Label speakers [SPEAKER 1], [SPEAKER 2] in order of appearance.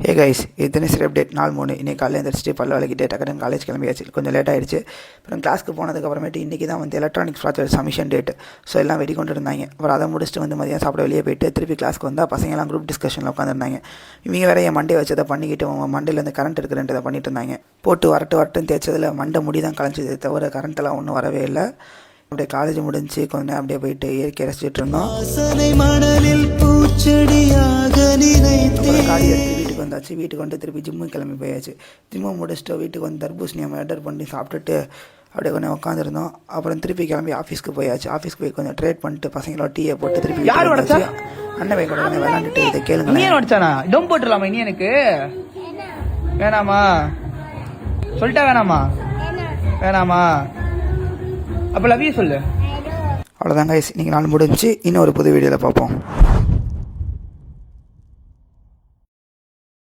[SPEAKER 1] Hey guys, இது தினசரி update 4/3. இன்றைக்கி காலையில் எழுந்திரிச்சிட்டு பல்ல விளக்கிட்டு டக்குன்னு காலேஜ் கிளம்பியாச்சு. கொஞ்சம் லேட் ஆகிடுச்சு. அப்புறம் கிளாஸ்க்கு போனதுக்கப்புறமேட்டு இன்றைக்கி தான் electronics project submission date. So எல்லாம் வெடி கொண்டு இருந்தாங்க. அப்புறம் அதை முடிச்சுட்டு மதியம் சாப்பிட வெளியே போயிட்டு திருப்பி கிளாஸ்க்கு வந்தால் பசங்களாம் குரூப் டிஸ்கஷனில் உட்காந்துருந்தாங்க. இவங்க வேற என் மண்டே வச்சதை பண்ணிக்கிட்டு மண்டையிலேருந்து கரண்ட் இருக்கிறன்றதை பண்ணிட்டு இருந்தாங்க. போட்டு வரட்டுன்னு தேய்ச்சதில் மண்டை முடி தான் கலைஞ்சது தவிர கரண்ட்டெல்லாம் ஒன்றும் வரவே இல்லை. அப்படியே காலேஜ் முடிஞ்சு கொஞ்ச நேரம் அப்படியே போயிட்டு இயற்கை ரசிச்சுட்டு இருந்தோம். காடி எடுத்து வீட்டுக்கு வந்தாச்சு. வீட்டுக்கு வந்து திருப்பி ஜிம்முக்கு கிளம்பி போயாச்சு. ஜிம்மு முடிச்சுட்டு வீட்டுக்கு வந்து தர்பூசணி ஆர்டர் பண்ணி சாப்பிட்டுட்டு அப்படியே கொஞ்சம் உட்காந்துருந்தோம். அப்புறம் திருப்பி கிளம்பி ஆஃபீஸ்க்கு போயாச்சு. ஆஃபீஸ்க்கு போய் கொஞ்சம் ட்ரேட் பண்ணிட்டு பசங்களோட டீயை போட்டு திருப்பி அண்ணன் போய் கூட விளையாண்டுட்டு இதை கேளுங்க.
[SPEAKER 2] டொம் போட்டுலாமா இனி எனக்கு வேணாமா சொல்லிட்டா வேணாமா அப்போ லவ் யூ சொல்லு.
[SPEAKER 1] அவ்வளோதாங்க. இன்னைக்கு நாள் முடிஞ்சு இன்னும் ஒரு புது வீடியோவில் பார்ப்போம்.